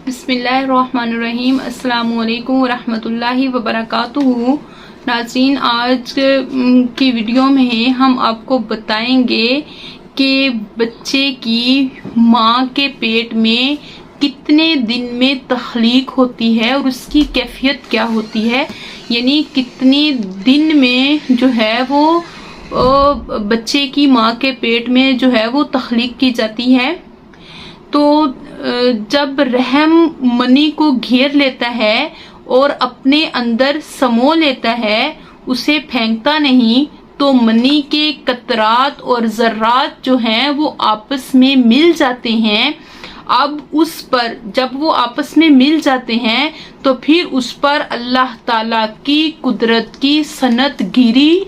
बिस्मिल्लाहिर्रहमानिर्रहीम। अस्सलामु अलैकुम वरहमतुल्लाहि वबरकातुहू। नाज़रीन, आज की वीडियो में हम आपको बताएंगे कि बच्चे की माँ के पेट में कितने दिन में तख्लीक होती है और उसकी कैफियत क्या होती है, यानी कितने दिन में जो है वो बच्चे की माँ के पेट में जो है वो तख्लीक की जाती है। तो जब रहम मनी को घेर लेता है और अपने अंदर समो लेता है, उसे फेंकता नहीं, तो मनी के कतरात और जर्रात जो हैं वो आपस में मिल जाते हैं। अब उस पर जब वो आपस में मिल जाते हैं तो फिर उस पर अल्लाह ताला की कुदरत की सनत गिरी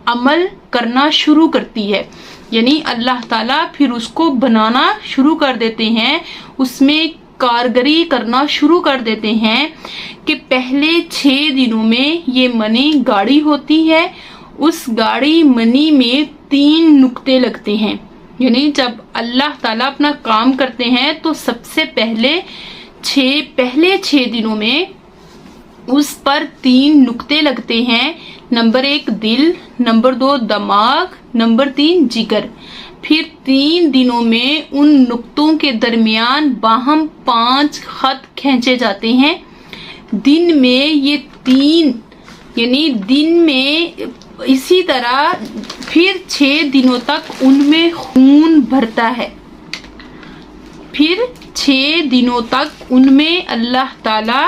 अमल करना शुरू करती है, यानी अल्लाह ताला फिर उसको बनाना शुरू कर देते हैं, उसमें कारगरी करना शुरू कर देते हैं कि पहले 6 दिनों में ये मनी गाढ़ी होती है। उस गाढ़ी मनी में 3 नुक्ते लगते हैं, यानी जब अल्लाह ताला अपना काम करते हैं तो सबसे पहले 6 दिनों में उस पर 3 नुक्ते लगते हैं। नंबर 1 दिल, नंबर 2 दिमाग, नंबर 3 जिगर। फिर 3 दिनों में उन नुक्तों के दरमियान बाहम 5 खत खींचे जाते हैं। दिन में ये 3 यानी दिन में इसी तरह फिर 6 दिनों तक उनमें खून भरता है। फिर 6 दिनों तक उनमें अल्लाह ताला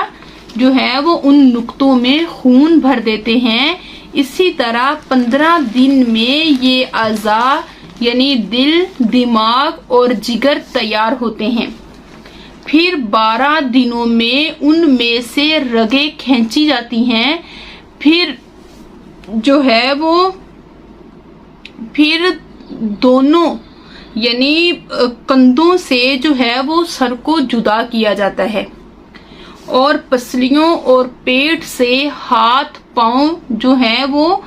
जो है वो उन नुक्तों में खून भर देते हैं। इसी तरह 15 दिन में ये अज़ा यानी दिल, दिमाग और जिगर तैयार होते हैं। फिर 12 दिनों में उनमें से रगें खींची जाती हैं। फिर जो है वो फिर दोनों यानी कंधों से जो है वो सर को जुदा किया जाता है और पसलियों और पेट से हाथ पांव जो है वो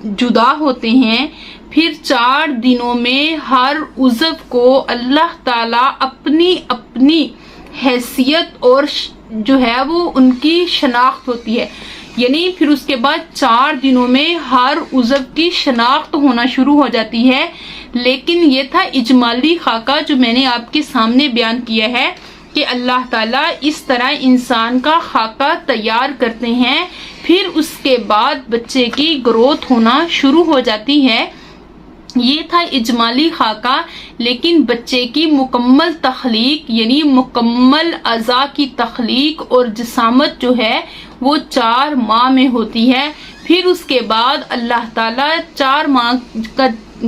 जुदा होते हैं। फिर 4 दिनों में हर उज़व को अल्लाह ताला अपनी अपनी हैसियत और जो है वो उनकी शनाख्त होती है, यानी फिर उसके बाद 4 दिनों में हर उज़व की शनाख्त होना शुरू हो जाती है। लेकिन ये था इजमाली खाका जो मैंने आपके सामने बयान किया है कि अल्लाह ताला इस तरह इंसान का खाका तैयार करते हैं। फिर उसके बाद बच्चे की ग्रोथ होना शुरू हो जाती है। ये था इजमाली खाका। लेकिन बच्चे की मुकम्मल तख्लीक यानी मुकम्मल अज़ा की तख्लीक और जिसामत जो है वो 4 माह में होती है। फिर उसके बाद अल्लाह ताला 4 माह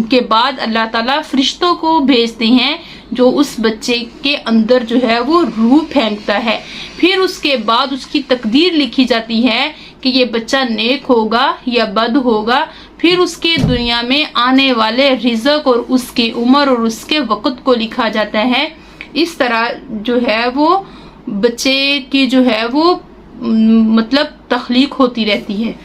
के बाद अल्लाह ताला फरिश्तों को भेजते हैं जो उस बच्चे के अंदर जो है वो रूह फेंकता है। फिर उसके बाद उसकी तकदीर लिखी जाती है कि ये बच्चा नेक होगा या बद होगा। फिर उसके दुनिया में आने वाले रिज़्क और उसकी उम्र और उसके वक़्त को लिखा जाता है। इस तरह जो है वो बच्चे की जो है वो मतलब तख्लीक होती रहती है।